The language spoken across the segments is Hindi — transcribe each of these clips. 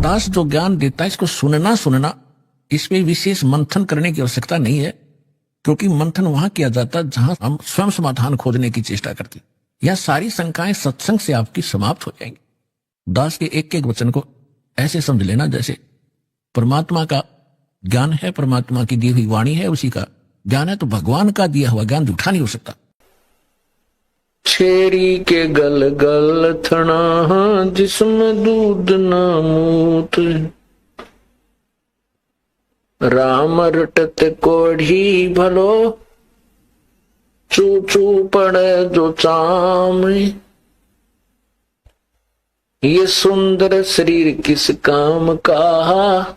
दास जो ज्ञान देता है इसको सुनना इसमें विशेष मंथन करने की आवश्यकता नहीं है, क्योंकि मंथन वहां किया जाता है जहां हम स्वयं समाधान खोजने की चेष्टा करते हैं। यह सारी शंकाएं सत्संग से आपकी समाप्त हो जाएंगी। दास के एक एक वचन को ऐसे समझ लेना जैसे परमात्मा का ज्ञान है, परमात्मा की दी हुई वाणी है, उसी का ज्ञान है, तो भगवान का दिया हुआ ज्ञान झूठा नहीं हो सकता। छेरी के गल गल थना जिसमें दूध न मूत, राम रटत कोढ़ी भलो चू चू पड़े जो चाम, ये सुंदर शरीर किस काम का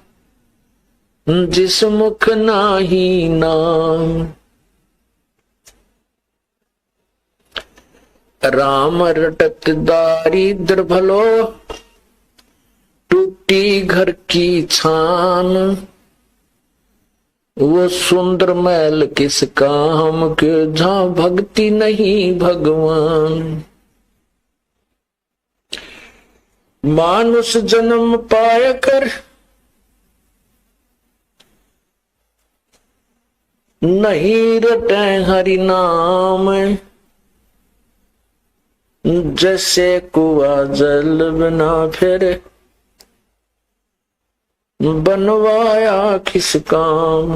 जिस मुख नाही नाम, राम रटत दारिद्र भलो टूटी घर की छान, वो सुंदर महल किस काम के जहां भक्ति नहीं भगवान, मानुष जन्म पाय कर नहीं रटे हरि नाम, जैसे कुआ जल बिना फिर बनवाया किस काम,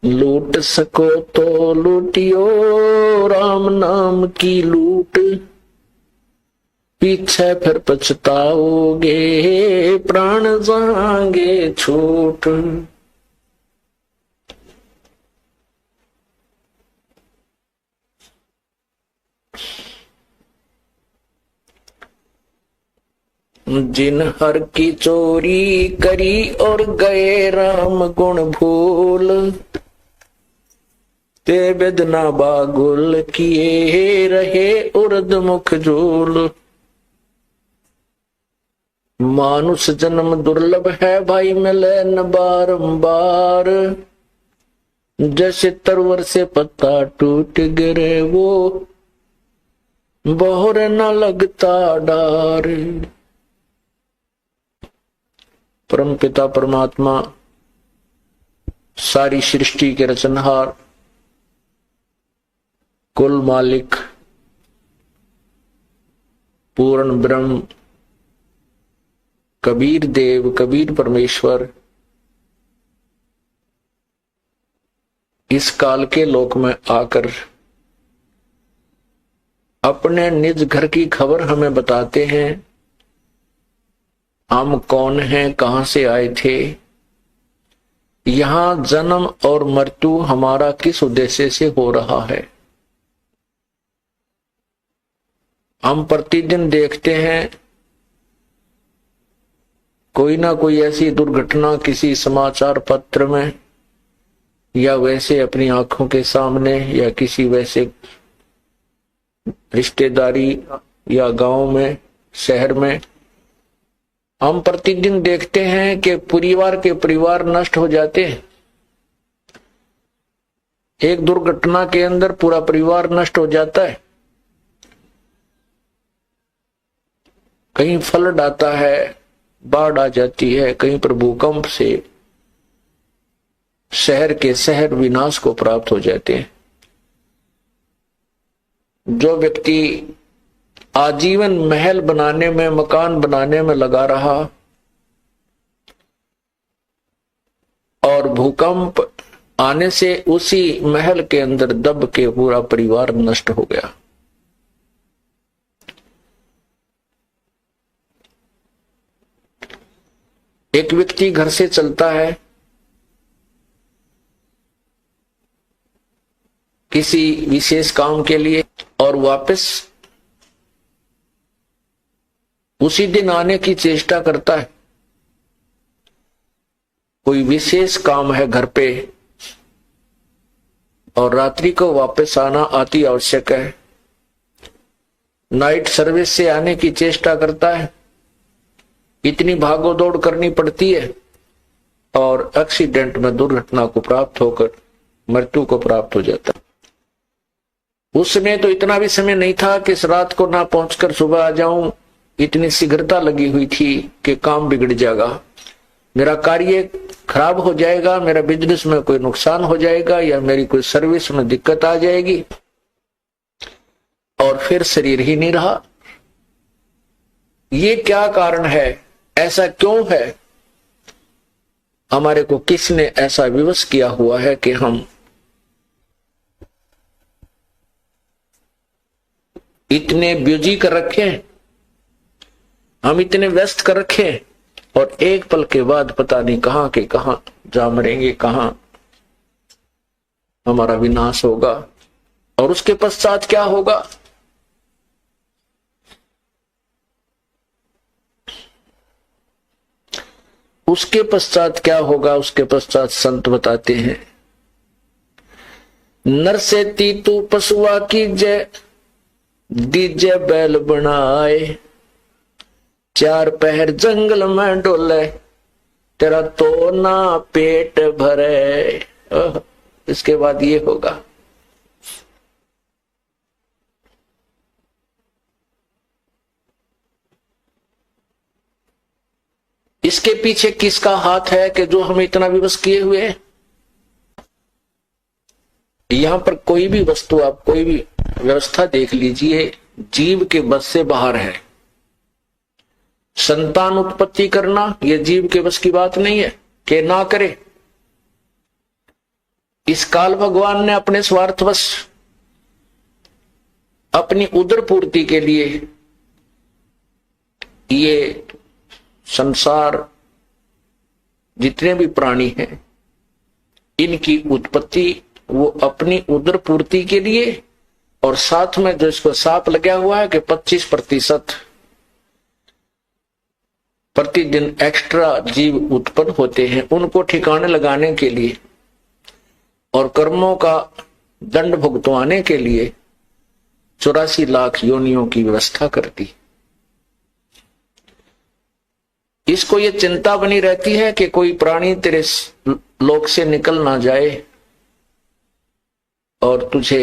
लूट सको तो लूटियो राम नाम की लूट, पीछे फिर पछताओगे प्राण जाएंगे छूट, जिन हर की चोरी करी और गए राम गुण भूल, ते बेदना बागुल किए रहे उर्द मुख झूल, मानुष जन्म दुर्लभ है भाई मिले न बारंबार, जैसे तरवर से पत्ता टूट गिरे वो बहुर न लगता डार, परम पिता परमात्मा सारी सृष्टि के रचनहार कुल मालिक पूर्ण ब्रह्म कबीर देव कबीर परमेश्वर इस काल के लोक में आकर अपने निज घर की खबर हमें बताते हैं। हम कौन हैं, कहां से आए थे, यहां जन्म और मृत्यु हमारा किस उद्देश्य से हो रहा है। हम प्रतिदिन देखते हैं कोई ना कोई ऐसी दुर्घटना किसी समाचार पत्र में या वैसे अपनी आंखों के सामने या किसी वैसे रिश्तेदारी या गांव में शहर में हम प्रतिदिन देखते हैं कि परिवार नष्ट हो जाते हैं। एक दुर्घटना के अंदर पूरा परिवार नष्ट हो जाता है। कहीं फ्लड आता है, बाढ़ आ जाती है, कहीं पर भूकंप से शहर के शहर विनाश को प्राप्त हो जाते हैं। जो व्यक्ति आजीवन महल बनाने में मकान बनाने में लगा रहा और भूकंप आने से उसी महल के अंदर दब के पूरा परिवार नष्ट हो गया। एक व्यक्ति घर से चलता है किसी विशेष काम के लिए और वापस उसी दिन आने की चेष्टा करता है। कोई विशेष काम है घर पे और रात्रि को वापस आना अति आवश्यक है। नाइट सर्विस से आने की चेष्टा करता है, इतनी भागो दौड़ करनी पड़ती है और एक्सीडेंट में दुर्घटना को प्राप्त होकर मृत्यु को प्राप्त हो जाता है। उस समय तो इतना भी समय नहीं था कि इस रात को ना पहुंचकर सुबह आ जाऊं। इतनी शीघ्रता लगी हुई थी कि काम बिगड़ जाएगा, मेरा कार्य खराब हो जाएगा, मेरा बिजनेस में कोई नुकसान हो जाएगा, या मेरी कोई सर्विस में दिक्कत आ जाएगी, और फिर शरीर ही नहीं रहा। ये क्या कारण है? ऐसा क्यों है? हमारे को किसने ऐसा विवश किया हुआ है कि हम इतने बिजी कर रखे, हम इतने व्यस्त कर रखे, और एक पल के बाद पता नहीं कहां के कहां जा मरेंगे, कहां हमारा विनाश होगा, और उसके पश्चात क्या होगा? उसके पश्चात क्या होगा? उसके पश्चात संत बताते हैं, नर से तीतू पशुआ की जय, दीजे बैल बनाए, चार पहर जंगल में डोले, तेरा तो ना पेट भरे। इसके बाद ये होगा। इसके पीछे किसका हाथ है कि जो हमें इतना विवश किए हुए है? यहां पर कोई भी वस्तु, आप कोई भी व्यवस्था देख लीजिए, जीव के बस से बाहर है। संतान उत्पत्ति करना यह जीव के बस की बात नहीं है कि ना करे। इस काल भगवान ने अपने स्वार्थवश, अपनी उदर पूर्ति के लिए ये संसार, जितने भी प्राणी हैं, इनकी उत्पत्ति वो अपनी उदर पूर्ति के लिए, और साथ में जो इसको साप लगा हुआ है कि 25% प्रतिदिन एक्स्ट्रा जीव उत्पन्न होते हैं, उनको ठिकाने लगाने के लिए और कर्मों का दंड भुगतवाने के लिए 84 लाख योनियों की व्यवस्था करती। इसको ये चिंता बनी रहती है कि कोई प्राणी तेरे लोक से निकल ना जाए और तुझे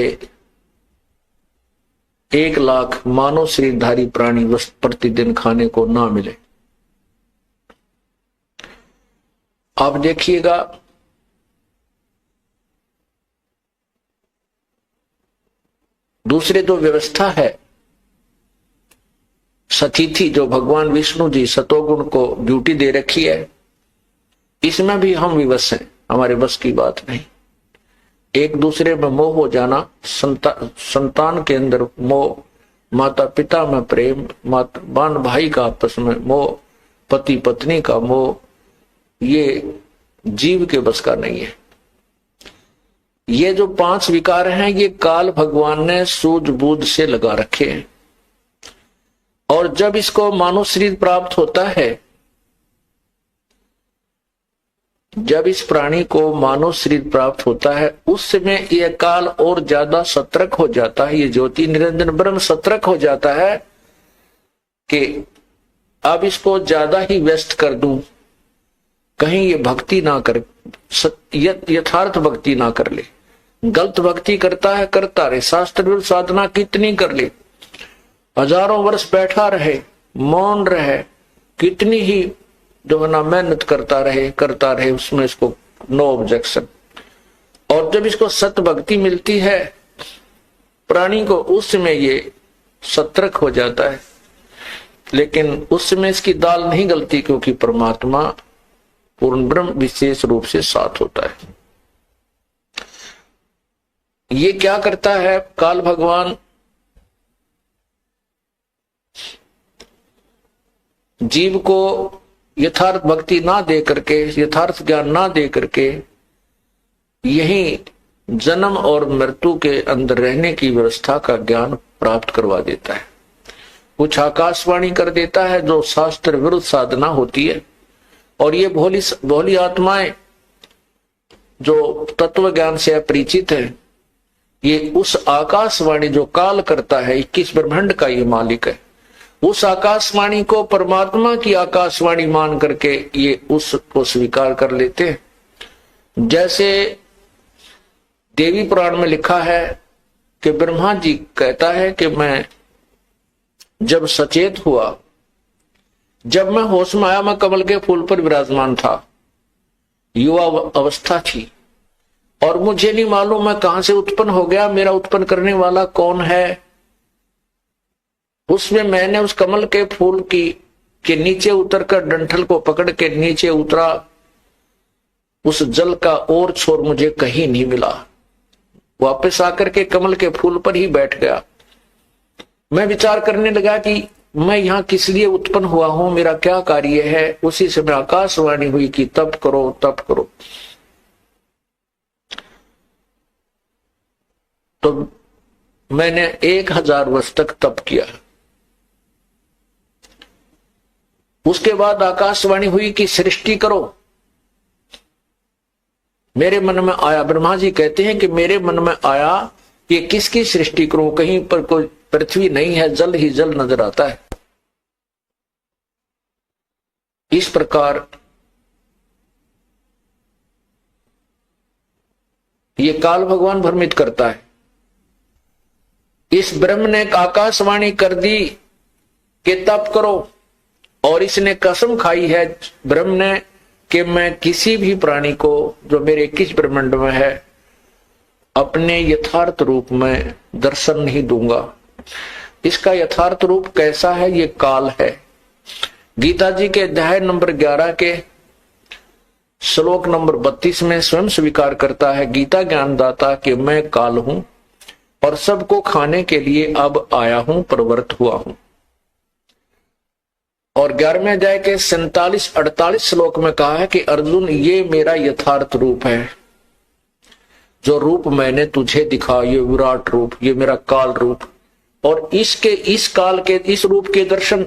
1 लाख मानव शरीरधारी प्राणी प्रतिदिन खाने को ना मिले। आप देखिएगा, दूसरे जो व्यवस्था है सतिथि, जो भगवान विष्णु जी सतोगुण को ड्यूटी दे रखी है, इसमें भी हम विवश हैं, हमारे बस की बात नहीं। एक दूसरे में मोह हो जाना, संतान के अंदर मोह, माता पिता में प्रेम, बहन भाई का आपस में मोह, पति पत्नी का मोह, ये जीव के बस का नहीं है। ये जो 5 विकार हैं, ये काल भगवान ने सूझबूझ से लगा रखे हैं, और जब इसको मानव शरीर प्राप्त होता है, जब इस प्राणी को मानव शरीर प्राप्त होता है, उस समय यह काल और ज्यादा सतर्क हो जाता है, ये ज्योति निरंजन ब्रह्म सतर्क हो जाता है कि अब इसको ज्यादा ही व्यस्त कर दूं, कहीं ये भक्ति ना कर, यथार्थ भक्ति ना कर ले। गलत भक्ति करता है, करता रहे, शास्त्र विरुद्ध साधना कितनी कर ले, हजारों वर्ष बैठा रहे, मौन रहे, कितनी ही जो है ना मेहनत करता रहे, उसमें इसको नो ऑब्जेक्शन। और जब इसको सत भक्ति मिलती है प्राणी को, उस समय ये सतर्क हो जाता है, लेकिन उस समय इसकी दाल नहीं गलती, क्योंकि परमात्मा पूर्ण ब्रह्म विशेष रूप से साथ होता है। ये क्या करता है काल भगवान? जीव को यथार्थ भक्ति ना दे करके, यथार्थ ज्ञान ना दे करके, यही जन्म और मृत्यु के अंदर रहने की व्यवस्था का ज्ञान प्राप्त करवा देता है। कुछ आकाशवाणी कर देता है जो शास्त्र विरुद्ध साधना होती है, और ये भोली आत्माएं जो तत्व ज्ञान से अपरिचित है, ये उस आकाशवाणी जो काल करता है, 21 ब्रह्मांड का ये मालिक है, उस आकाशवाणी को परमात्मा की आकाशवाणी मान करके ये उसको स्वीकार कर लेते हैं। जैसे देवी पुराण में लिखा है कि ब्रह्मा जी कहता है कि मैं जब सचेत हुआ, जब मैं होश में आया, मैं कमल के फूल पर विराजमान था, युवा अवस्था थी, और मुझे नहीं मालूम मैं कहां से उत्पन्न हो गया, मेरा उत्पन्न करने वाला कौन है। उसमें मैंने उस कमल के फूल के नीचे उतरकर डंठल को पकड़ के नीचे उतरा, उस जल का और छोर मुझे कहीं नहीं मिला। वापस आकर के कमल के फूल पर ही बैठ गया। मैं विचार करने लगा कि मैं यहां किस लिए उत्पन्न हुआ हूं, मेरा क्या कार्य है। उसी समय आकाशवाणी हुई कि तप करो तप करो। तो मैंने 1000 वर्ष तक तप किया। उसके बाद आकाशवाणी हुई कि सृष्टि करो। मेरे मन में आया, ब्रह्मा जी कहते हैं कि मेरे मन में आया कि किसकी सृष्टि करूं, कहीं पर कोई पृथ्वी नहीं है, जल ही जल नजर आता है। इस प्रकार ये काल भगवान भ्रमित करता है। इस ब्रह्म ने आकाशवाणी कर दी कि तप करो, और इसने कसम खाई है ब्रह्म ने कि मैं किसी भी प्राणी को जो मेरे 21 ब्रह्मांड में है अपने यथार्थ रूप में दर्शन नहीं दूंगा। इसका यथार्थ रूप कैसा है, ये काल है। गीता जी के अध्याय नंबर 11 के श्लोक नंबर 32 में स्वयं स्वीकार करता है गीता ज्ञानदाता कि मैं काल हूं और सबको खाने के लिए अब आया हूं, प्रवृत्त हुआ हूं। और 11वें अध्याय के 47-48 श्लोक में कहा है कि अर्जुन, ये मेरा यथार्थ रूप है, जो रूप मैंने तुझे दिखा, ये विराट रूप, ये मेरा काल रूप। और इस काल के इस रूप के दर्शन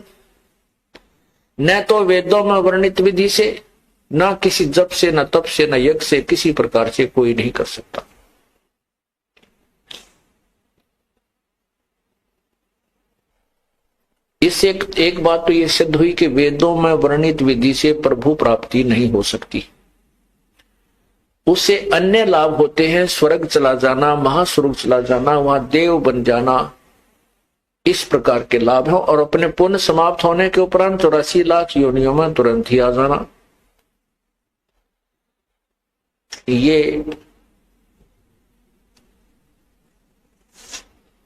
न तो वेदों में वर्णित विधि से, न किसी जप से, न तप से, न यज्ञ से, किसी प्रकार से कोई नहीं कर सकता। इससे एक बात तो यह सिद्ध हुई कि वेदों में वर्णित विधि से प्रभु प्राप्ति नहीं हो सकती। उससे अन्य लाभ होते हैं, स्वर्ग चला जाना, महास्वर्ग चला जाना, वहां देव बन जाना, इस प्रकार के लाभ हैं। और अपने पुण्य समाप्त होने के उपरांत 84 लाख योनियों में तुरंत ही आ जाना, ये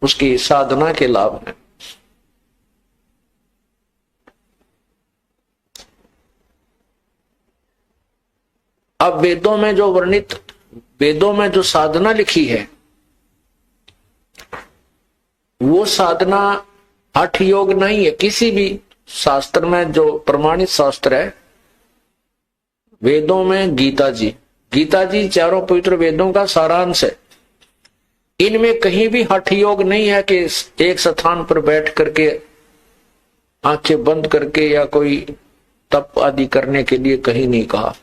उसकी साधना के लाभ हैं। अब वेदों में जो वर्णित, वेदों में जो साधना लिखी है, वो साधना हठ योग नहीं है। किसी भी शास्त्र में जो प्रमाणित शास्त्र है, वेदों में गीता जी चारों पवित्र वेदों का सारांश है। इनमें कहीं भी हठ योग नहीं है कि एक स्थान पर बैठ करके आंखें बंद करके या कोई तप आदि करने के लिए कहीं नहीं कहा।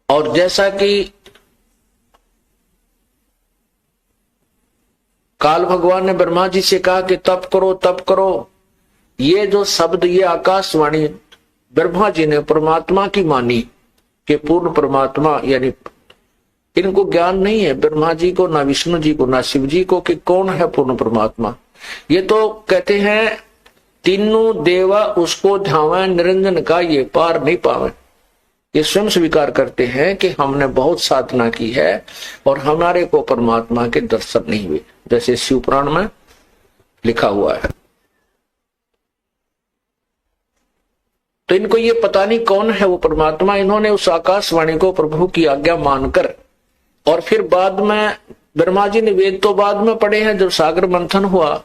और जैसा कि काल भगवान ने ब्रह्मा जी से कहा कि तप करो तप करो, ये जो शब्द, ये आकाशवाणी ब्रह्मा जी ने परमात्मा की मानी कि पूर्ण परमात्मा, यानी इनको ज्ञान नहीं है ब्रह्मा जी को, ना विष्णु जी को, ना शिव जी को कि कौन है पूर्ण परमात्मा। ये तो कहते हैं तीनों देवा उसको ध्यावे, निरंजन का ये पार नहीं पावे। ये स्वयं स्वीकार करते हैं कि हमने बहुत साधना की है और हमारे को परमात्मा के दर्शन नहीं हुए, जैसे शिव पुराण में लिखा हुआ है। तो इनको ये पता नहीं कौन है वो परमात्मा। इन्होंने उस आकाशवाणी को प्रभु की आज्ञा मानकर, और फिर बाद में ब्रह्मा जी ने वेद तो बाद में पढ़े हैं। जब सागर मंथन हुआ,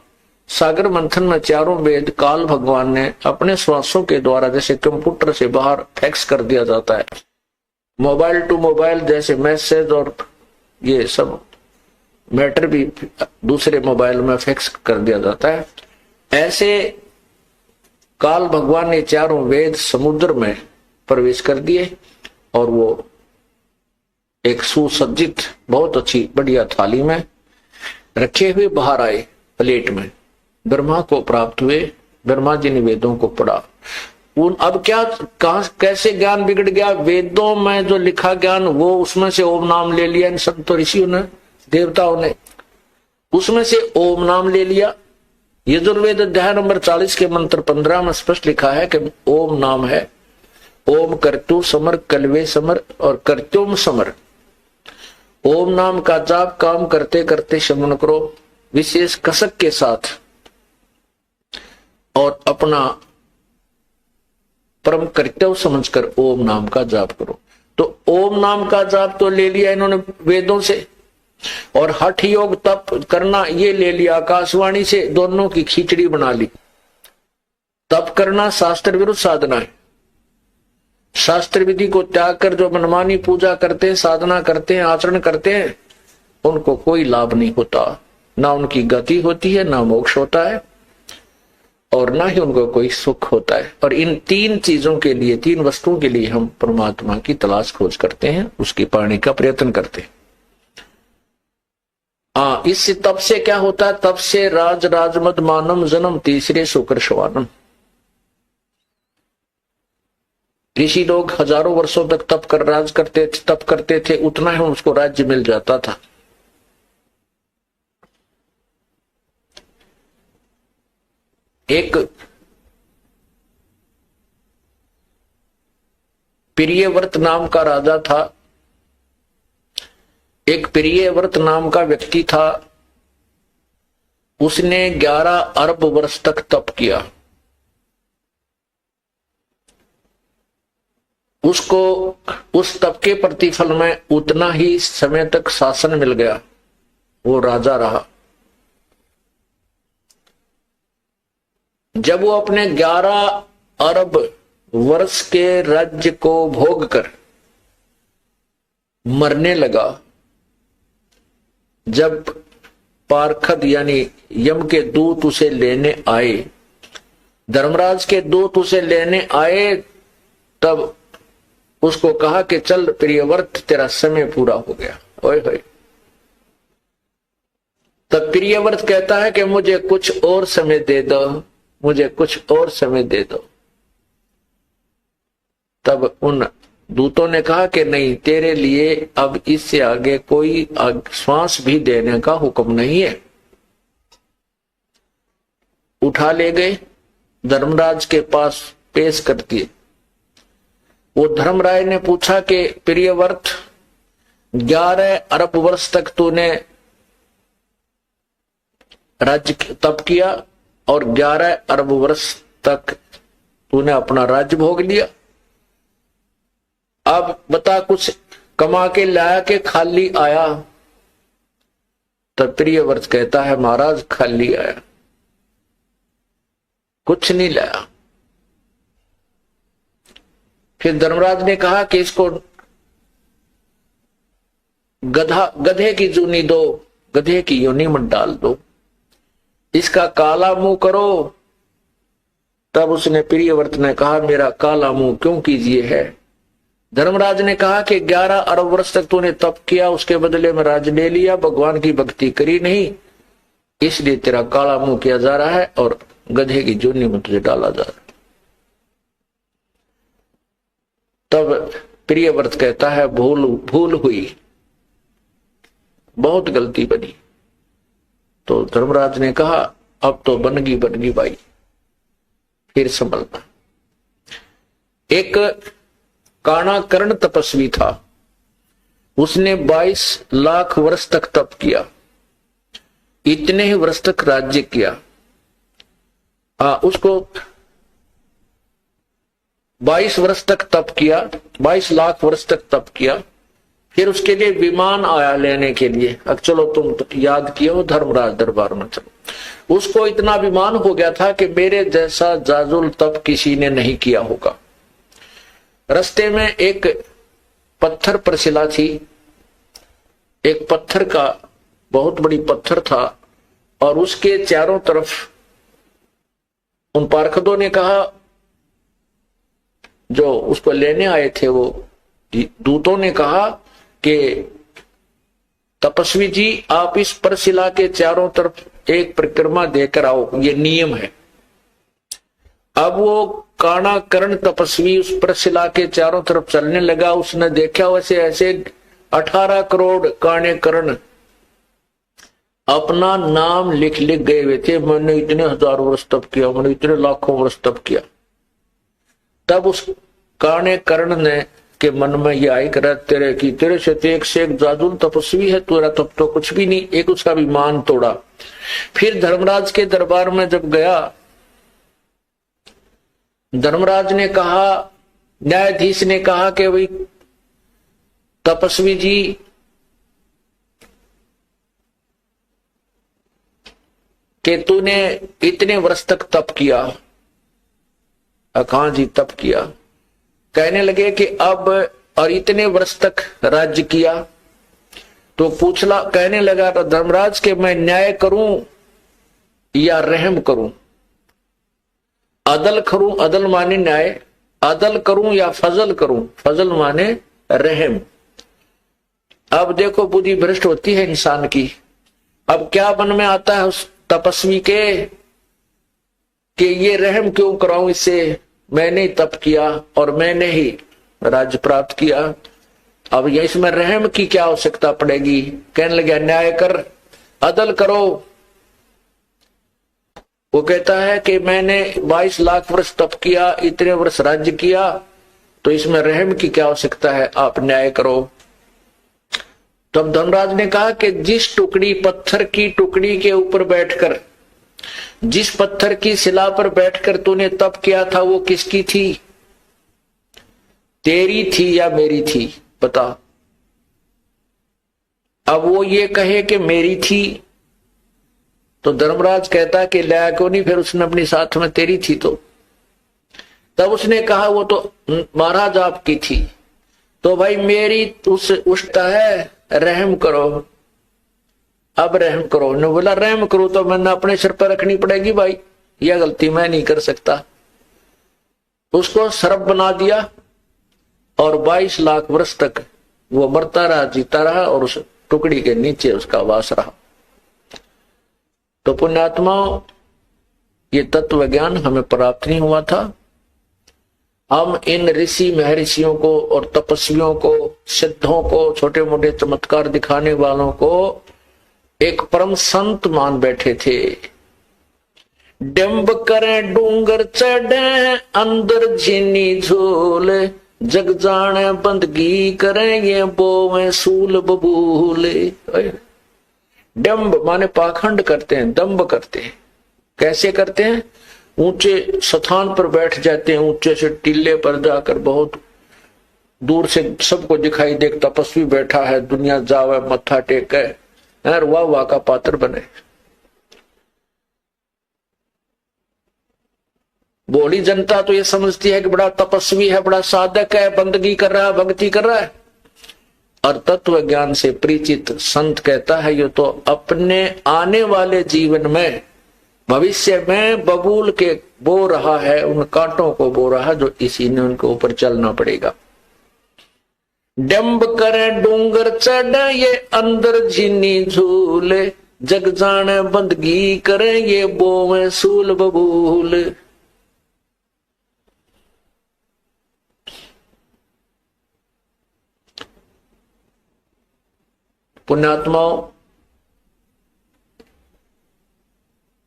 सागर मंथन में चारों वेद काल भगवान ने अपने श्वासों के द्वारा, जैसे कंप्यूटर से बाहर फैक्स कर दिया जाता है, मोबाइल टू मोबाइल जैसे मैसेज और ये सब मैटर भी दूसरे मोबाइल में फैक्स कर दिया जाता है, ऐसे काल भगवान ने चारों वेद समुद्र में प्रवेश कर दिए और वो एक सुसज्जित बहुत अच्छी बढ़िया थाली में रखे हुए बाहर आए, प्लेट में ब्रह्मा को प्राप्त हुए। ब्रह्मा जी ने वेदों को पढ़ा अब क्या, कहां कैसे ज्ञान बिगड़ गया? वेदों में जो लिखा ज्ञान वो उसमें से ओम नाम ले लिया इन संतों ऋषियों ने, देवताओं ने उसमें से ओम नाम ले लिया। यजुर्वेद अध्याय नंबर 40 के मंत्र 15 में स्पष्ट लिखा है कि ओम नाम है। ओम कर्तु समर कलवे समर और कर्त्युम समर। ओम नाम का जाप काम करते करते शमन करो, विशेष कसक के साथ, और अपना परम कर्तव्य समझकर ओम नाम का जाप करो। तो ओम नाम का जाप तो ले लिया इन्होंने वेदों से, और हठ योग तप करना ये ले लिया आकाशवाणी से, दोनों की खिचड़ी बना ली। तप करना शास्त्र विरुद्ध साधना है। शास्त्र विधि को त्याग कर जो मनमानी पूजा करते हैं, साधना करते हैं, आचरण करते हैं, उनको कोई लाभ नहीं होता, ना उनकी गति होती है, ना मोक्ष होता है, और ना ही उनको कोई सुख होता है। और इन तीन चीजों के लिए, तीन वस्तुओं के लिए हम परमात्मा की तलाश खोज करते हैं, उसकी पाने का प्रयत्न करते हैं। इससे तप से क्या होता है? तप से राज राजमद मानम जन्म तीसरे शुक्र श्वानम। ऋषि लोग हजारों वर्षों तक तप कर राज करते थे, तप करते थे, उतना ही उसको राज्य मिल जाता था। एक प्रियव्रत नाम का राजा था, एक प्रियव्रत नाम का व्यक्ति था। उसने 11 अरब वर्ष तक तप किया। उसको उस तप के प्रतिफल में उतना ही समय तक शासन मिल गया, वो राजा रहा। जब वो अपने 11 अरब वर्ष के राज्य को भोग कर मरने लगा, जब पार्षद यानी यम के दूत उसे लेने आए, धर्मराज के दूत उसे लेने आए, तब उसको कहा कि चल प्रियव्रत तेरा समय पूरा हो गया। ओए होए। तब प्रियव्रत कहता है कि मुझे कुछ और समय दे दो, मुझे कुछ और समय दे दो। तब उन दूतों ने कहा कि नहीं, तेरे लिए अब इससे आगे कोई श्वास भी देने का हुक्म नहीं है। उठा ले गए, धर्मराज के पास पेश कर दिए। वो धर्मराज ने पूछा कि प्रियव्रत, 11 अरब वर्ष तक तूने राज्य तप किया और 11 अरब वर्ष तक तूने अपना राज्य भोग लिया, अब बता कुछ कमा के लाया के खाली आया? तब प्रियव्रत कहता है महाराज खाली आया, कुछ नहीं लाया। फिर धर्मराज ने कहा कि इसको गधे की जूनी दो, गधे की योनि में डाल दो, इसका काला मुंह करो। तब उसने प्रियव्रत ने कहा मेरा काला मुंह क्यों कीजिए है? धर्मराज ने कहा कि 11 अरब वर्ष तक तूने तप किया, उसके बदले में राज ले लिया, भगवान की भक्ति करी नहीं, इसलिए तेरा काला मुंह किया जा रहा है और गधे की जोनी में तुझे डाला जा रहा है। तब प्रियव्रत कहता है भूल हुई, बहुत गलती बनी। तो धर्मराज ने कहा अब तो बनगी भाई, फिर संभलना। एक काणा कर्ण तपस्वी था, उसने 22 लाख वर्ष तक तप किया, इतने ही वर्ष तक राज्य किया। उसको 22 वर्ष तक तप किया, 22 लाख वर्ष तक तप किया। फिर उसके लिए विमान आया लेने के लिए, अब चलो तुम तो याद किए हो धर्मराज दरबार में चलो। उसको इतना अभिमान हो गया था कि मेरे जैसा जाजुल तप किसी ने नहीं किया होगा। रास्ते में एक पत्थर पर शिला थी, एक पत्थर का बहुत बड़ी पत्थर था, और उसके चारों तरफ उन पार्षदों ने कहा, जो उसको लेने आए थे वो दूतों ने कहा कि तपस्वी जी आप इस परशिला के चारों तरफ एक परिक्रमा देकर आओ, ये नियम है। अब वो काणा कर्ण तपस्वी उस पर शिला के चारों तरफ चलने लगा। उसने देखा वैसे ऐसे 18 करोड़ काणे कर्ण अपना नाम लिख लिख गए हुए थे, मैंने इतने हजारों वर्ष तप किया, मैंने इतने लाखों वर्ष तप किया। तब उस काणे कर्ण ने के मन में ये आई कर तेरे से एक जादुल तपस्वी है, तेरा तप तो कुछ भी नहीं। एक उसका विमान तोड़ा। फिर धर्मराज के दरबार में जब गया, धर्मराज ने कहा, न्यायाधीश ने कहा कि भाई तपस्वी जी कि तूने इतने वर्ष तक तप किया। कहां जी तप किया? कहने लगे कि अब और इतने वर्ष तक राज्य किया। तो पूछला, कहने लगा धर्मराज के मैं न्याय करूं या रहम करूं, अदल करूं, अदल माने न्याय, अदल करूं या फजल करूं, फजल माने रहम। अब देखो बुद्धि भ्रष्ट होती है इंसान की। अब क्या मन में आता है उस तपस्वी के कि ये रहम क्यों कराऊं इससे, मैंने तप किया और मैंने ही राज्य प्राप्त किया, अब ये इसमें रहम की क्या आवश्यकता पड़ेगी। कहने लगा न्याय कर, अदल करो। वो कहता है कि मैंने 22 लाख वर्ष तप किया, इतने वर्ष राज्य किया, तो इसमें रहम की क्या आवश्यकता है, आप न्याय करो। तब धनराज ने कहा कि जिस टुकड़ी पत्थर की टुकड़ी के ऊपर बैठकर, जिस पत्थर की शिला पर बैठकर तूने तप किया था वो किसकी थी, तेरी थी या मेरी थी, बता। अब वो ये कहे कि मेरी थी, तो धर्मराज कहता कि लाया क्यों नहीं, फिर उसने अपनी साथ में तेरी थी। तो तब उसने कहा वो तो महाराज आपकी थी। तो भाई मेरी उस उठता है, रहम करो, अब रहम करो। ने बोला रहम करो तो मैंने अपने सिर पर रखनी पड़ेगी भाई, यह गलती मैं नहीं कर सकता। उसको सर्प बना दिया और 22 लाख वर्ष तक वो मरता रहा, जीता रहा और उस टुकड़ी के नीचे उसका वास रहा। तो पुण्यात्माओं, ये तत्व ज्ञान हमें प्राप्त नहीं हुआ था। हम इन ऋषि महर्षियों को और तपस्वियों को, सिद्धों को, छोटे मोटे चमत्कार दिखाने वालों को एक परम संत मान बैठे थे। डंब करें डूंगर चढ़े, अंदर झीनी झोल, जग जाने बंदगी करें ये बोवे सूल बबूले। डंब माने पाखंड करते हैं, दंभ करते हैं। कैसे करते हैं? ऊंचे स्थान पर बैठ जाते हैं, ऊंचे से टीले पर जाकर बहुत दूर से सबको दिखाई दे तपस्वी बैठा है, दुनिया जावे मत्था टेके और वाह वाह का पात्र बने। बोली जनता तो ये समझती है कि बड़ा तपस्वी है, बड़ा साधक है, बंदगी कर रहा है, भक्ति कर रहा है। और तत्व ज्ञान से परिचित संत कहता है ये तो अपने आने वाले जीवन में, भविष्य में बबूल के बो रहा है, उन कांटों को बो रहा है जो इसी ने उनके ऊपर चलना पड़ेगा। डंब करे डूंगर चढ़ ये अंदर झीनी झूले, जग जाने बंदगी करे ये बोवे सूल बबूल। पुण्यात्माओं,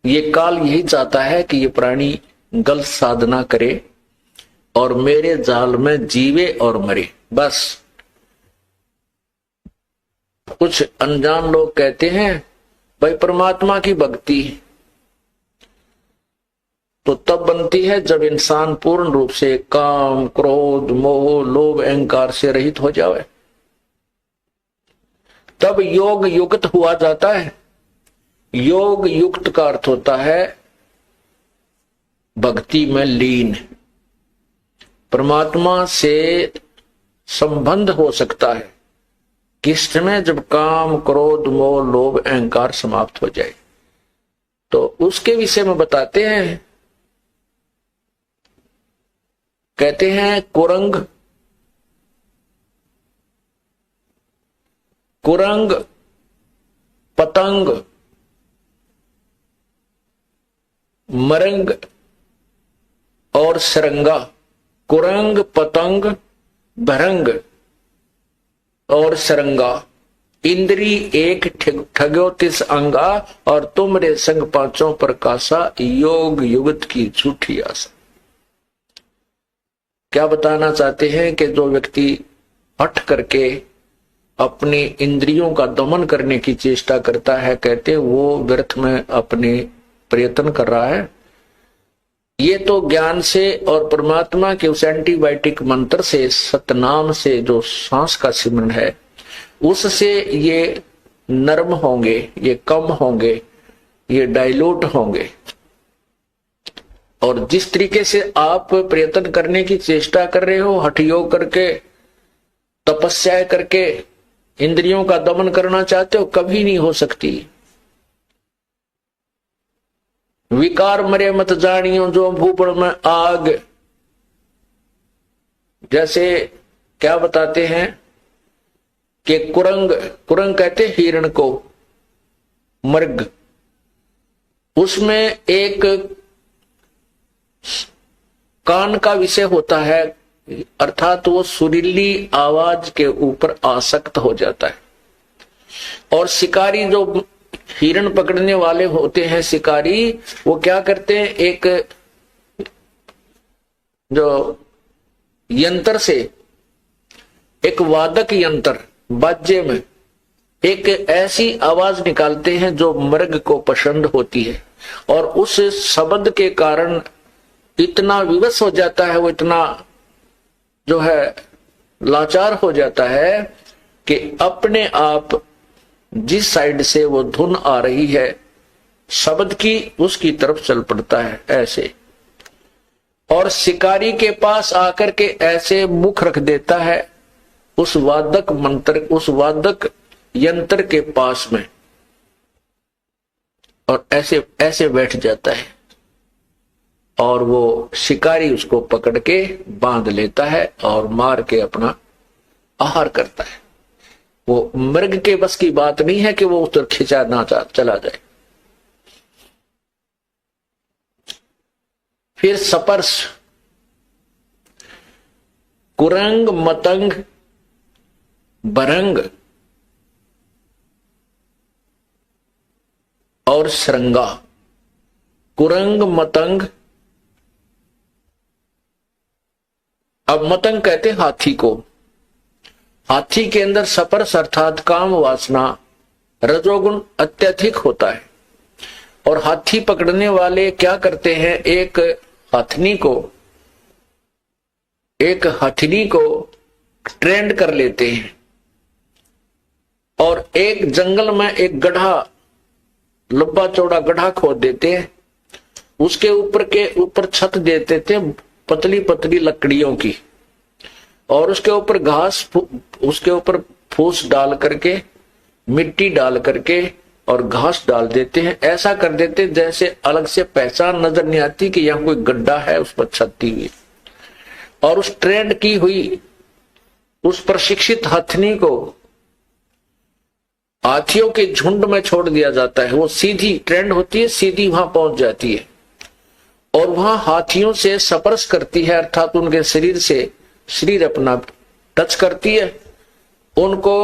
ये काल यही चाहता है कि ये प्राणी गलत साधना करे और मेरे जाल में जीवे और मरे, बस। कुछ अनजान लोग कहते हैं भाई परमात्मा की भक्ति तो तब बनती है जब इंसान पूर्ण रूप से काम, क्रोध, मोह, लोभ, अहंकार से रहित हो जाए, तब योग युक्त हुआ जाता है। योग युक्त का अर्थ होता है भक्ति में लीन, परमात्मा से संबंध हो सकता है किस समय, जब काम, क्रोध, मोह, लोभ, अहंकार समाप्त हो जाए। तो उसके विषय में बताते हैं, कहते हैं कुरंग, कुरंग, पतंग, मरंग, और सरंगा, कुरंग, पतंग, भरंग और सरंगा। इंद्री एक ठग्यो तिस अंगा, और तुमरे संग पांचों प्रकाशा, योग युगत की झूठी आशा। क्या बताना चाहते हैं कि जो व्यक्ति हट करके अपनी इंद्रियों का दमन करने की चेष्टा करता है, कहते वो व्यर्थ में अपने प्रयत्न कर रहा है। ये तो ज्ञान से और परमात्मा के उस एंटीबायोटिक मंत्र से, सतनाम से, जो सांस का सिमरन है, उससे ये नर्म होंगे, ये कम होंगे, ये डाइल्यूट होंगे। और जिस तरीके से आप प्रयत्न करने की चेष्टा कर रहे हो, हठ योग करके, तपस्या करके इंद्रियों का दमन करना चाहते हो, कभी नहीं हो सकती। विकार मरे मत जानियो, जो भूपड़ में आग। जैसे क्या बताते हैं कि कुरंग, कुरंग कहते हिरण को, मृग, उसमें एक कान का विषय होता है, अर्थात वो सुरीली आवाज के ऊपर आसक्त हो जाता है। और शिकारी जो हिरण पकड़ने वाले होते हैं, शिकारी, वो क्या करते हैं, एक जो यंत्र से, एक वादक यंत्र, बाजे में एक ऐसी आवाज निकालते हैं जो मृग को पसंद होती है। और उस शब्द के कारण इतना विवश हो जाता है, वो इतना जो है लाचार हो जाता है कि अपने आप जिस साइड से वो धुन आ रही है शब्द की, उसकी तरफ चल पड़ता है ऐसे। और शिकारी के पास आकर के ऐसे मुख रख देता है उस वादक मंत्र, उस वादक यंत्र के पास में, और ऐसे ऐसे बैठ जाता है। और वो शिकारी उसको पकड़ के बांध लेता है और मार के अपना आहार करता है। वो मृग के बस की बात नहीं है कि वो उस तरफ खिंचा ना चला जाए। फिर सपर्श, कुरंग, मतंग, बरंग और श्रृंगा। कुरंग, मतंग, अब मतंग कहते हाथी को। हाथी के अंदर सपर्श अर्थात काम वासना, रजोगुण अत्यधिक होता है। और हाथी पकड़ने वाले क्या करते हैं, एक हथनी को ट्रेंड कर लेते हैं और एक जंगल में एक गड्ढा, लंबा चौड़ा गड्ढा खोद देते हैं। उसके ऊपर छत देते थे पतली पतली लकड़ियों की, और उसके ऊपर घास, उसके ऊपर फूस डाल करके, मिट्टी डाल करके और घास डाल देते हैं। ऐसा कर देते जैसे अलग से पहचान नजर नहीं आती कि यहाँ कोई गड्ढा है उस पर छत दी हुई। और उस ट्रेंड की हुई, उस प्रशिक्षित हथनी को हाथियों के झुंड में छोड़ दिया जाता है। वो सीधी ट्रेंड होती है, सीधी वहां पहुंच जाती है और वहां हाथियों से स्पर्श करती है, अर्थात उनके शरीर से शरीर अपना टच करती है, उनको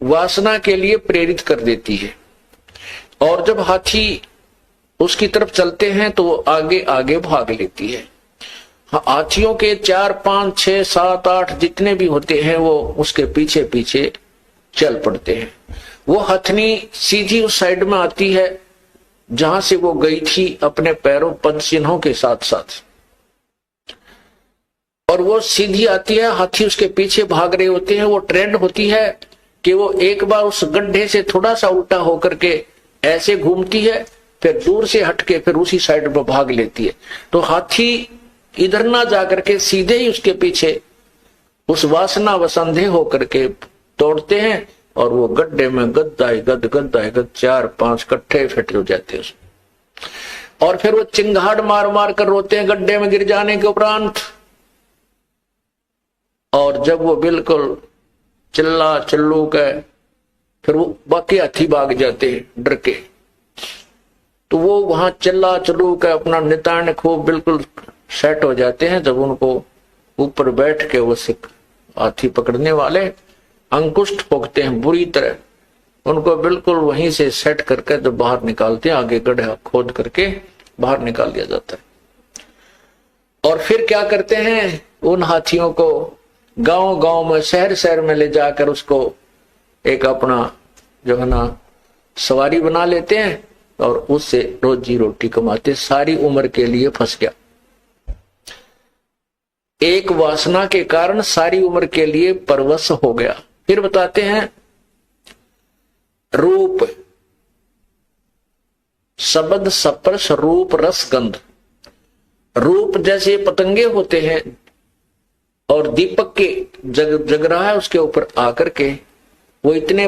वासना के लिए प्रेरित कर देती है। और जब हाथी उसकी तरफ चलते हैं तो वो आगे आगे भाग लेती है। हाथियों के 4, 5, 6, 7, 8 जितने भी होते हैं वो उसके पीछे पीछे चल पड़ते हैं। वो हथनी सीधी उस साइड में आती है जहां से वो गई थी अपने पैरों पद चिन्हों के साथ साथ, और वो सीधी आती है। हाथी उसके पीछे भाग रहे होते हैं। वो ट्रेंड होती है कि वो एक बार उस गड्ढे से थोड़ा सा उल्टा होकर के ऐसे घूमती है, फिर दूर से हटके फिर उसी साइड पर भाग लेती है। तो हाथी इधर ना जाकर के सीधे ही उसके पीछे उस वासना वसंधे होकर के तोड़ते हैं और वो गड्ढे में गद्दाई गद 4, 5 कट्ठे फिट हो जाते हैं उसमें। और फिर वो चिंगाड़ मार मार कर रोते हैं गड्ढे में गिर जाने के उपरांत। और जब वो बिल्कुल चिल्ला चिल्लू के, फिर वो बाकी हाथी भाग जाते हैं डर के। तो वो वहां चिल्ला चिल्लू के अपना नितान खूब बिल्कुल सेट हो जाते हैं, जब उनको ऊपर बैठ के वो हाथी पकड़ने वाले अंकुश ठोकते हैं बुरी तरह, उनको बिल्कुल वहीं से सेट करके जब बाहर निकालते हैं, आगे गड्ढा खोद करके बाहर निकाल दिया जाता है। और फिर क्या करते हैं, उन हाथियों को गांव गांव में, शहर शहर में ले जाकर उसको एक अपना जो है ना सवारी बना लेते हैं और उससे रोजी रोटी कमाते। सारी उम्र के लिए फंस गया, एक वासना के कारण सारी उम्र के लिए परवश हो गया। फिर बताते हैं रूप, शब्द स्पर्श रूप रस गंध। रूप जैसे पतंगे होते हैं और दीपक के जग रहा है उसके ऊपर आकर के वो इतने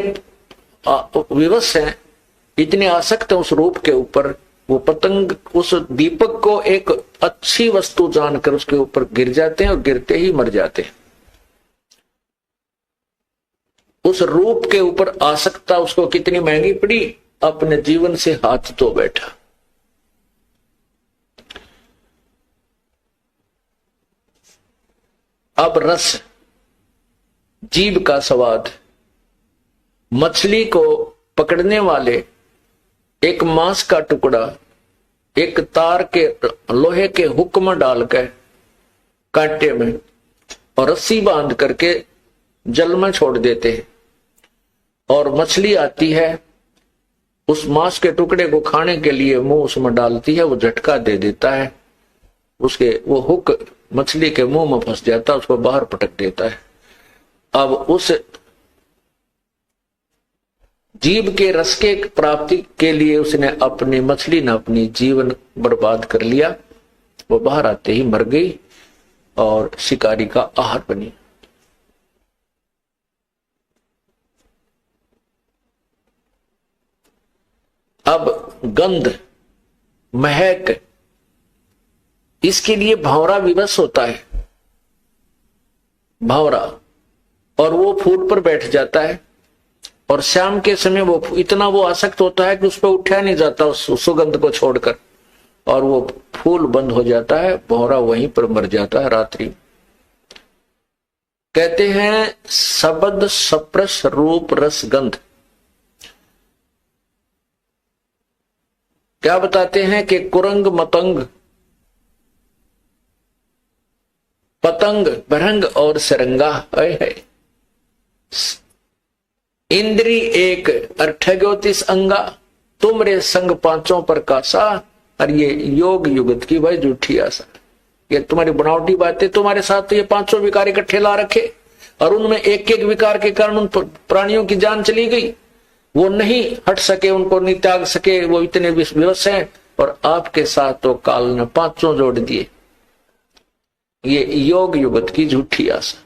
विवश हैं, इतने आसक्त हैं उस रूप के ऊपर, वो पतंग उस दीपक को एक अच्छी वस्तु जानकर उसके ऊपर गिर जाते हैं और गिरते ही मर जाते हैं। उस रूप के ऊपर आसक्ता उसको कितनी महंगी पड़ी, अपने जीवन से हाथ धो बैठा। अब रस, जीभ का स्वाद। मछली को पकड़ने वाले एक मांस का टुकड़ा एक तार के लोहे के हुक में डालकर कांटे में और रस्सी बांध करके जल में छोड़ देते हैं, और मछली आती है उस मांस के टुकड़े को खाने के लिए मुंह उसमें डालती है, वो झटका दे देता है, उसके वो हुक मछली के मुंह में फंस जाता है, उसको बाहर पटक देता है। अब उस जीव के रस के प्राप्ति के लिए उसने अपनी मछली ने अपनी जीवन बर्बाद कर लिया। वो बाहर आते ही मर गई और शिकारी का आहार बनी। अब गंध, महक, इसके लिए भंवरा विवश होता है, भंवरा, और वो फूट पर बैठ जाता है और शाम के समय वो इतना वो आसक्त होता है कि उस पर उठा नहीं जाता उस सुगंध को छोड़कर, और वो फूल बंद हो जाता है, भौरा वहीं पर मर जाता है रात्रि। कहते हैं शब्द स्पर्श रूप रस गंध। क्या बताते हैं कि कुरंग मतंग पतंग भरंग और सरंगा है, इंद्री एक अठ्ठ्योतीस अंगा, तुमरे संग पांचों पर कासा। और ये योग युगत की भाई झूठी आशा, ये तुम्हारी बनावटी बातें, तुम्हारे साथ तो ये पांचों विकार इकट्ठे ला रखे और उनमें एक एक विकार के कारण उन प्राणियों की जान चली गई, वो नहीं हट सके, उनको नहीं त्याग सके, वो इतने विवश हैं, और आपके साथ तो काल ने पांचों जोड़ दिए। ये योग युगत की झूठी आशा।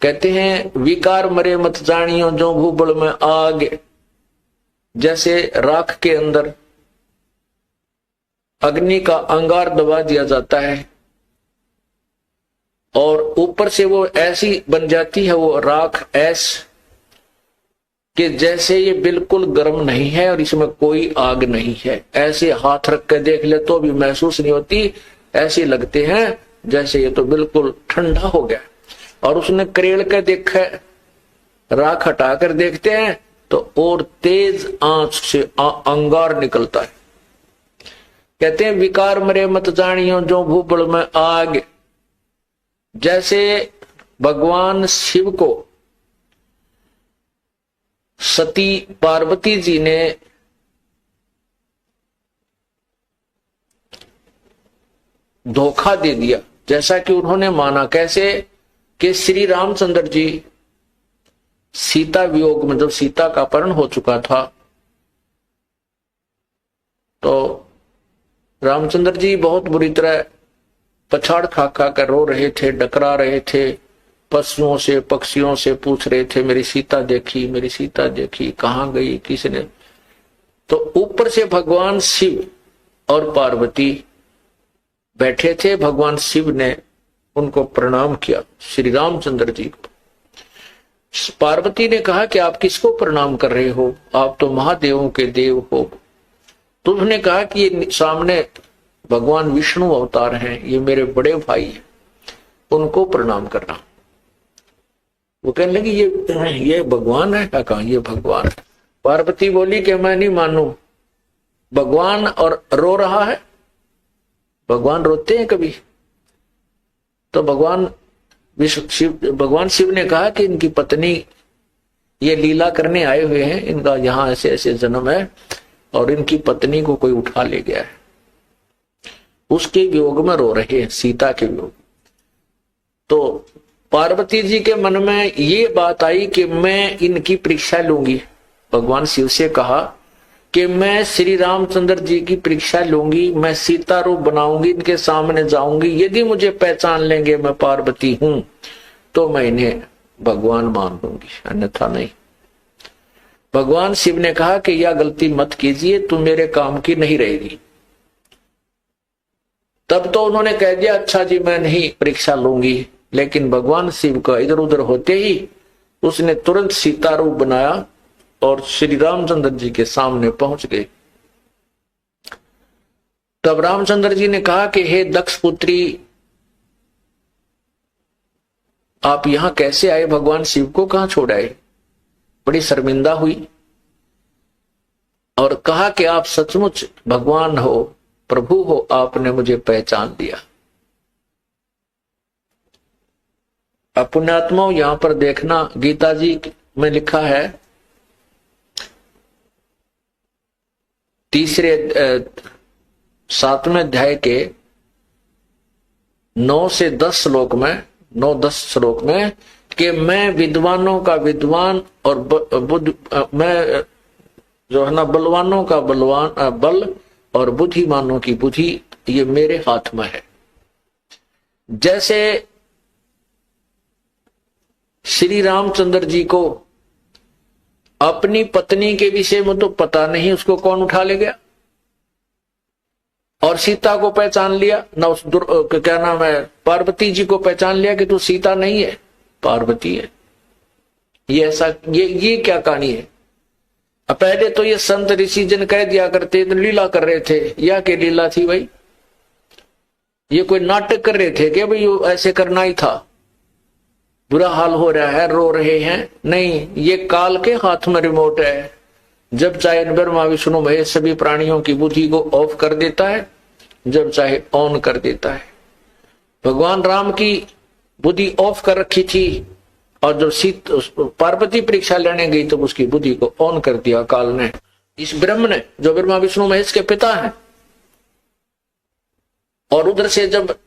कहते हैं विकार मरे मत जानियो जो भूबल में आग। जैसे राख के अंदर अग्नि का अंगार दबा दिया जाता है और ऊपर से वो ऐसी बन जाती है वो राख ऐस कि जैसे ये बिल्कुल गर्म नहीं है और इसमें कोई आग नहीं है, ऐसे हाथ रख के देख ले तो भी महसूस नहीं होती, ऐसे लगते हैं जैसे ये तो बिल्कुल ठंडा हो गया। और उसने करेड़ के देखा, राख हटाकर देखते हैं तो और तेज आंच से अंगार निकलता है। कहते हैं विकार मरे मत जानियो जो भूबल में आग। जैसे भगवान शिव को सती पार्वती जी ने धोखा दे दिया, जैसा कि उन्होंने माना, कैसे कि श्री रामचंद्र जी सीता वियोग में जब सीता का अपहरण हो चुका था तो रामचंद्र जी बहुत बुरी तरह पछाड़ खा खा कर रो रहे थे, डकरा रहे थे, पशुओं से पक्षियों से पूछ रहे थे मेरी सीता देखी, मेरी सीता देखी, कहां गई, किसने। तो ऊपर से भगवान शिव और पार्वती बैठे थे, भगवान शिव ने उनको प्रणाम किया श्री रामचंद्र जी को। पार्वती ने कहा कि आप किसको प्रणाम कर रहे हो, आप तो महादेवों के देव हो। तो उसने कहा कि ये सामने भगवान विष्णु अवतार हैं, ये मेरे बड़े भाई हैं, उनको प्रणाम करना। वो कहने लगी ये भगवान है? कहा ये भगवान है। पार्वती बोली कि मैं नहीं मानू, भगवान और रो रहा है? भगवान रोते हैं कभी? तो भगवान शिव ने कहा कि इनकी पत्नी ये लीला करने आए हुए हैं, इनका यहाँ ऐसे ऐसे जन्म है और इनकी पत्नी को कोई उठा ले गया है, उसके वियोग में रो रहे हैं, सीता के वियोग। तो पार्वती जी के मन में ये बात आई कि मैं इनकी परीक्षा लूंगी। भगवान शिव से कहा कि मैं श्री रामचंद्र जी की परीक्षा लूंगी, मैं सीता रूप बनाऊंगी, इनके सामने जाऊंगी, यदि मुझे पहचान लेंगे मैं पार्वती हूं तो मैं इन्हें भगवान मान लूंगी, अन्यथा नहीं। भगवान शिव ने कहा कि यह गलती मत कीजिए, तुम मेरे काम की नहीं रहेगी। तब तो उन्होंने कह दिया अच्छा जी मैं नहीं परीक्षा लूंगी, लेकिन भगवान शिव का इधर उधर होते ही उसने तुरंत सीता रूप बनाया और श्री रामचंद्र जी के सामने पहुंच गए। तब रामचंद्र जी ने कहा कि हे दक्ष पुत्री, आप यहां कैसे आए? भगवान शिव को कहां छोड़ आए? बड़ी शर्मिंदा हुई और कहा कि आप सचमुच भगवान हो, प्रभु हो, आपने मुझे पहचान दिया। अब पुण्यात्माओं यहां पर देखना, गीता जी में लिखा है तीसरे 7वें अध्याय के 9 से 10 श्लोक में, 9-10 श्लोक में कि मैं विद्वानों का विद्वान और मैं जो है ना बलवानों का बलवान बल और बुद्धिमानों की बुद्धि ये मेरे हाथ में है। जैसे श्री रामचंद्र जी को अपनी पत्नी के विषय में तो पता नहीं उसको कौन उठा ले गया, और सीता को पहचान लिया ना, उस क्या नाम है पार्वती जी को पहचान लिया कि तू सीता नहीं है, पार्वती है। ये ऐसा ये क्या कहानी है? अब पहले तो ये संत ऋषि जन कह दिया करते तो लीला कर रहे थे, या क्या लीला थी भाई? ये कोई नाटक कर रहे थे कि भाई ऐसे करना ही था, बुरा हाल हो रहा है, रो रहे हैं? नहीं, ये काल के हाथ में रिमोट है। जब चाहे ब्रह्मा विष्णु महेश सभी प्राणियों की बुद्धि को ऑफ कर देता है, जब चाहे ऑन कर देता है। भगवान राम की बुद्धि ऑफ कर रखी थी और जब पार्वती परीक्षा लेने गई तो उसकी बुद्धि को ऑन कर दिया काल ने, इस ब्रह्म ने, जो ब्रह्मा विष्णु महेश के पिता हैं। और उधर से जब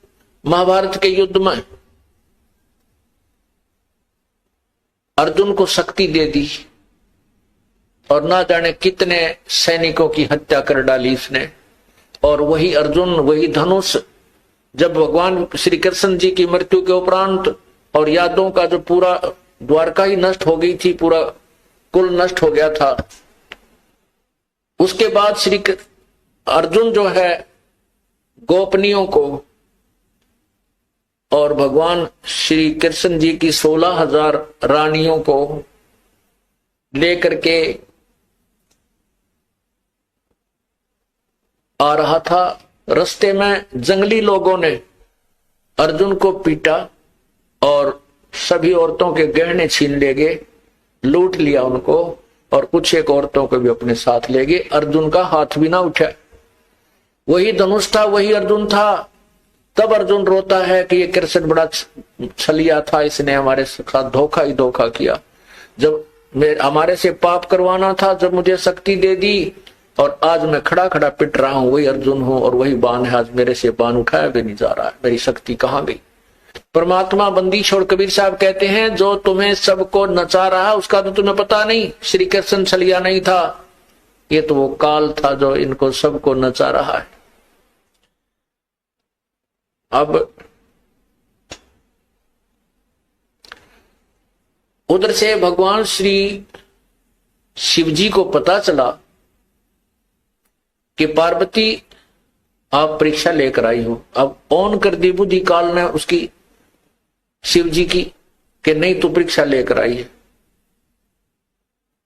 महाभारत के युद्ध में अर्जुन को शक्ति दे दी और ना जाने कितने सैनिकों की हत्या कर डाली इसने, और वही अर्जुन, वही धनुष, जब भगवान श्री कृष्ण जी की मृत्यु के उपरांत और यादवों का जो पूरा द्वारका ही नष्ट हो गई थी, पूरा कुल नष्ट हो गया था, उसके बाद श्री अर्जुन जो है गोपनियों को और भगवान श्री कृष्ण जी की 16,000 रानियों को लेकर के आ रहा था। रास्ते में जंगली लोगों ने अर्जुन को पीटा और सभी औरतों के गहने छीन ले गए, लूट लिया उनको, और कुछ एक औरतों को भी अपने साथ ले गए। अर्जुन का हाथ भी ना उठा। वही धनुष था, वही अर्जुन था। तब अर्जुन रोता है कि ये कृष्ण बड़ा छलिया था, इसने हमारे साथ धोखा ही धोखा किया। जब हमारे से पाप करवाना था, जब मुझे शक्ति दे दी, और आज मैं खड़ा खड़ा पिट रहा हूं, वही अर्जुन हूं और वही बाण है, आज मेरे से बाण उठाया भी नहीं जा रहा है, मेरी शक्ति कहां गई? परमात्मा बंदी छोड़ कबीर साहब कहते हैं, जो तुम्हें सबको नचा रहा उसका तो तुम्हें पता नहीं। श्री कृष्ण छलिया नहीं था, ये तो वो काल था जो इनको सबको नचा रहा है। अब उधर से भगवान श्री शिव जी को पता चला कि पार्वती आप परीक्षा लेकर आई हो। अब ऑन कर दी बुद्धि काल ने उसकी, शिव जी की, कि नहीं तू परीक्षा लेकर आई है।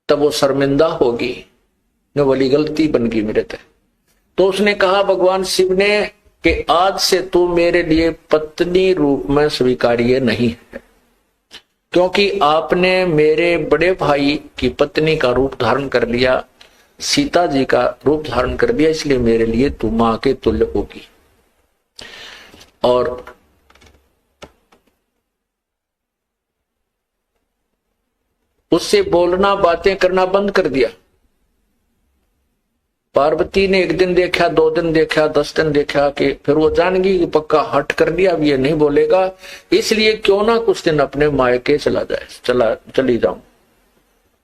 तब वो शर्मिंदा होगी, न वाली गलती बन गई मेरे तय। तो उसने कहा भगवान शिव ने कि आज से तू मेरे लिए पत्नी रूप में स्वीकार्य नहीं है, क्योंकि आपने मेरे बड़े भाई की पत्नी का रूप धारण कर लिया, सीता जी का रूप धारण कर दिया, इसलिए मेरे लिए तू मां के तुल्य होगी। और उससे बोलना बातें करना बंद कर दिया। पार्वती ने एक दिन देखा, 2 दिन देखा, 10 दिन देखा कि फिर वो जान गई कि पक्का हट कर दिया, अब ये नहीं बोलेगा, इसलिए क्यों ना कुछ दिन अपने मायके चली जाऊं।